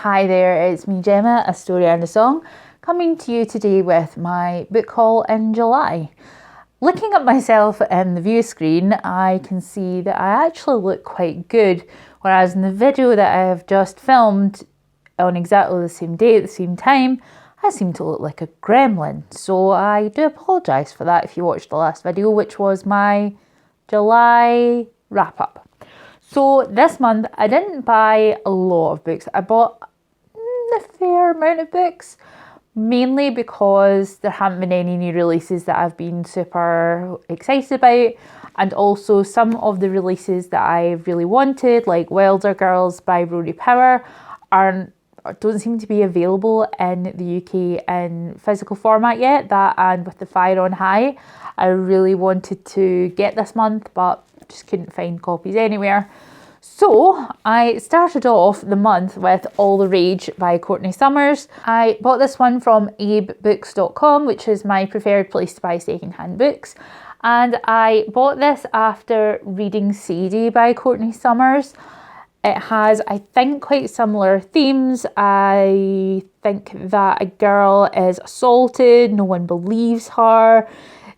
Hi there, it's me Gemma, a story and a song, coming to you today with my book haul in July. Looking at myself in the view screen, I can see that I actually look quite good, whereas in the video that I have just filmed on exactly the same day at the same time, I seem to look like a gremlin. So I do apologise for that if you watched the last video, which was my July wrap up. So this month I didn't buy a lot of books. I bought a fair amount of books, mainly because there haven't been any new releases that I've been super excited about, and also some of the releases that I really wanted, like Wilder Girls by Rory Power, don't seem to be available in the UK in physical format yet. That and With the Fire on High, I really wanted to get this month, but just couldn't find copies anywhere. So I started off the month with All the Rage by Courtney Summers. I bought this one from abebooks.com, which is my preferred place to buy secondhand books. And I bought this after reading Sadie by Courtney Summers. It has, I think, quite similar themes. I think that a girl is assaulted, no one believes her.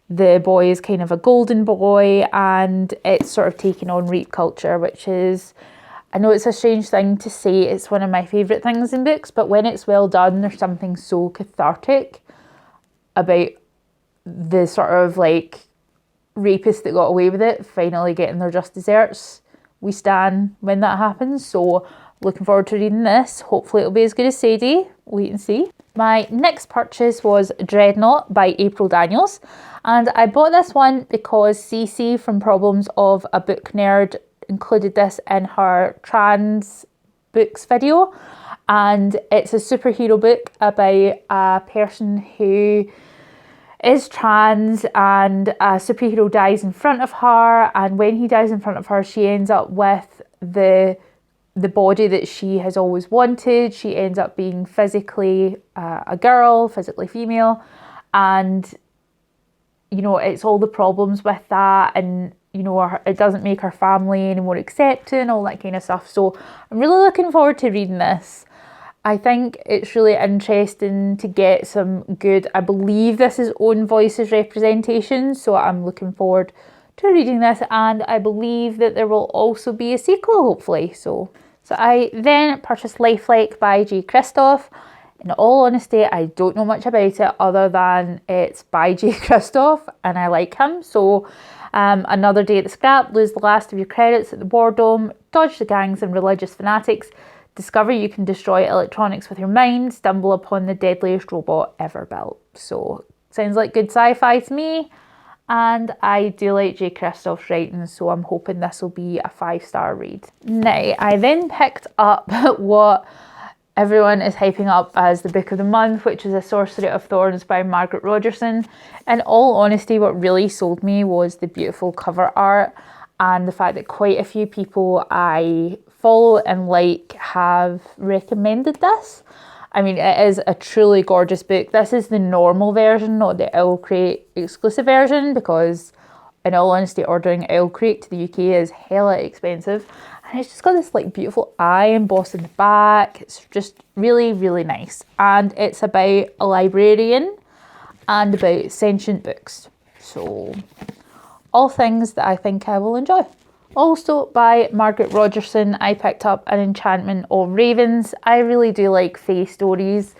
The boy is kind of a golden boy, and it's sort of taking on rape culture, which is, I know it's a strange thing to say, it's one of my favourite things in books, but when it's well done, there's something so cathartic about the sort of like rapists that got away with it finally getting their just desserts. We stan when that happens, so looking forward to reading this. Hopefully it'll be as good as Sadie. Wait and see. My next purchase was Dreadnought by April Daniels, and I bought this one because Cece from Problems of a Book Nerd included this in her trans books video, and it's a superhero book about a person who is trans and a superhero dies in front of her, and when he dies in front of her, she ends up with the body that she has always wanted. She ends up being physically a girl, physically female, and you know, it's all the problems with that, and you know, it doesn't make her family any more accepting, all that kind of stuff. So I'm really looking forward to reading this. I think it's really interesting to get some good, I believe this is Own Voices representation, so I'm looking forward to reading this, and I believe that there will also be a sequel, hopefully. So I then purchased Lifelike by J. Christoph. In all honesty, I don't know much about it other than it's by J. Christoph and I like him. So Another Day at the Scrap, lose the last of your credits at the War Dome, dodge the gangs and religious fanatics, discover you can destroy electronics with your mind, stumble upon the deadliest robot ever built. So sounds like good sci-fi to me. And I do like J. Christoph's writing, so I'm hoping this will be a 5-star read. Now, I then picked up what everyone is hyping up as the book of the month, which is A Sorcery of Thorns by Margaret Rogerson. In all honesty, what really sold me was the beautiful cover art and the fact that quite a few people I follow and like have recommended this. I mean, it is a truly gorgeous book. This is the normal version, not the Owl Crate exclusive version, because in all honesty, ordering Owl Crate to the UK is hella expensive. And it's just got this like beautiful eye embossed in the back. It's just really, really nice. And it's about a librarian and about sentient books. So all things that I think I will enjoy. Also by Margaret Rogerson, I picked up An Enchantment of Ravens. I really do like fae stories.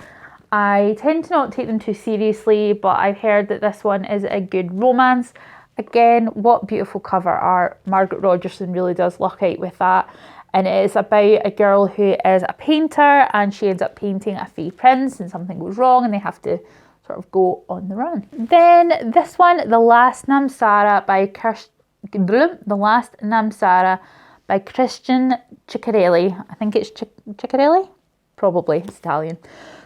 I tend to not take them too seriously, but I've heard that this one is a good romance. Again, what beautiful cover art. Margaret Rogerson really does luck out with that. And it is about a girl who is a painter, and she ends up painting a fae prince, and something goes wrong and they have to sort of go on the run. Then this one, The Last Namsara by Christian Ciccarelli. I think it's Ciccarelli? Probably, it's Italian.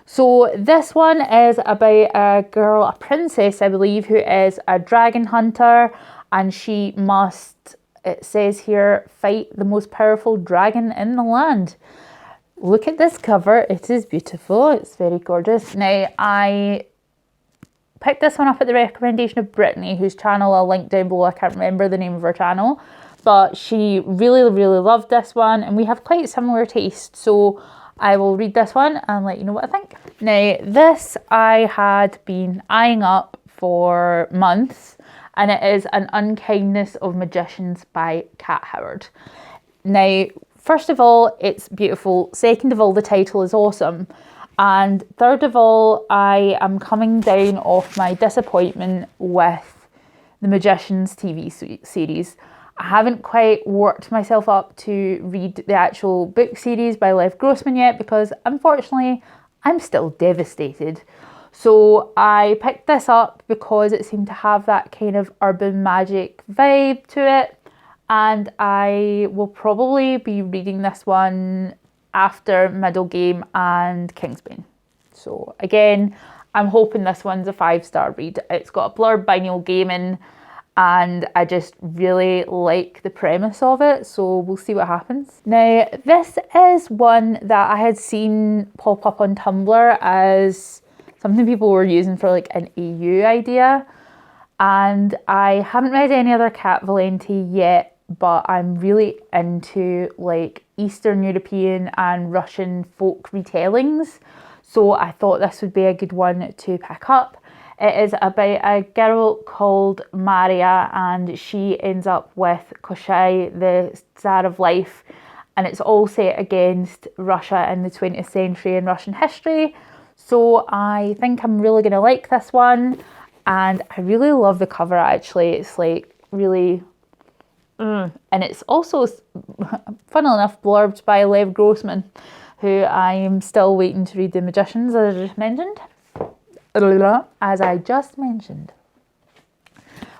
So this one is about a girl, a princess, I believe, who is a dragon hunter, and she must, it says here, fight the most powerful dragon in the land. Look at this cover. It is beautiful. It's very gorgeous. Now, I picked this one up at the recommendation of Brittany, whose channel I'll link down below. I can't remember the name of her channel, but she really, really loved this one, and we have quite similar tastes. So I will read this one and let you know what I think. Now, this I had been eyeing up for months, and it is An Unkindness of Magicians by Kat Howard. Now, first of all, it's beautiful. Second of all, the title is awesome. And third of all, I am coming down off my disappointment with the Magicians TV series. I haven't quite worked myself up to read the actual book series by Lev Grossman yet because, unfortunately, I'm still devastated. So I picked this up because it seemed to have that kind of urban magic vibe to it, and I will probably be reading this one after Middlegame and Kingsbane. So again, I'm hoping this one's a 5-star read. It's got a blurb by Neil Gaiman, and I just really like the premise of it, so we'll see what happens. Now, this is one that I had seen pop up on Tumblr as something people were using for like an EU idea, and I haven't read any other Kat Valenti yet, but I'm really into like Eastern European and Russian folk retellings, so I thought this would be a good one to pick up. It is about a girl called Maria, and she ends up with Koshai, the Tsar of Life, and it's all set against Russia in the 20th century and Russian history. So I think I'm really going to like this one, and I really love the cover actually. It's like really, and it's also, funnily enough, blurbed by Lev Grossman, who I am still waiting to read The Magicians, as I just mentioned.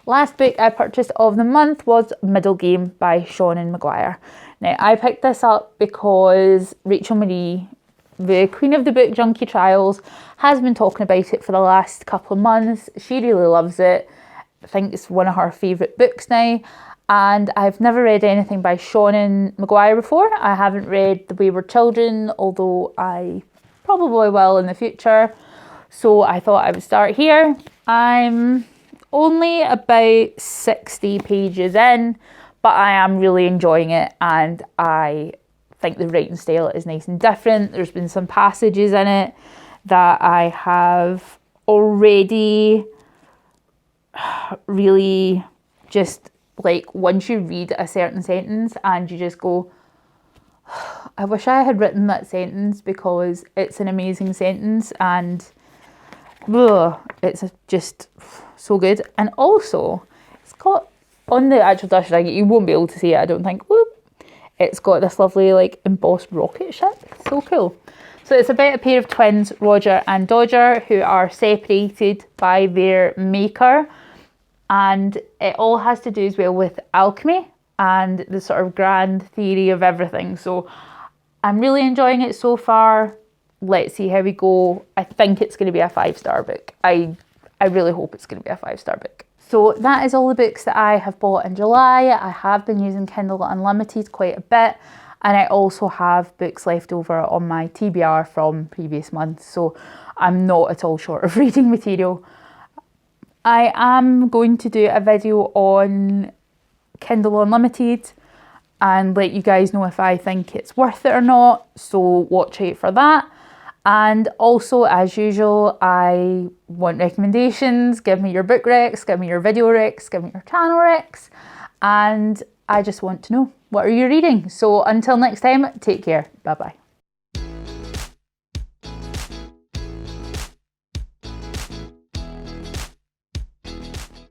Last book I purchased of the month was Middlegame by Seanan McGuire. Now, I picked this up because Rachel Marie, the queen of the book Junkie Trials, has been talking about it for the last couple of months. She really loves it. I think it's one of her favourite books now. And I've never read anything by Seanan McGuire before. I haven't read The Wayward Children, although I probably will in the future. So I thought I would start here. I'm only about 60 pages in, but I am really enjoying it, and I think the writing style is nice and different. There's been some passages in it that I have already really just like, once you read a certain sentence and you just go, I wish I had written that sentence because it's an amazing sentence, and it's just so good. And also, it's got, on the actual dash ragged, you won't be able to see it, I don't think. Whoop. It's got this lovely like embossed rocket ship. So cool. So it's about a pair of twins, Roger and Dodger, who are separated by their maker, and it all has to do as well with alchemy and the sort of grand theory of everything. So I'm really enjoying it so far. Let's see how we go. I think it's going to be a 5-star book. I really hope it's going to be a 5-star book. So that is all the books that I have bought in July. I have been using Kindle Unlimited quite a bit, and I also have books left over on my TBR from previous months, so I'm not at all short of reading material. I am going to do a video on Kindle Unlimited and let you guys know if I think it's worth it or not, so watch out for that. And also, as usual, I want recommendations. Give me your book recs, give me your video recs, give me your channel recs, and I just want to know, what are you reading? So until next time, take care. Bye bye.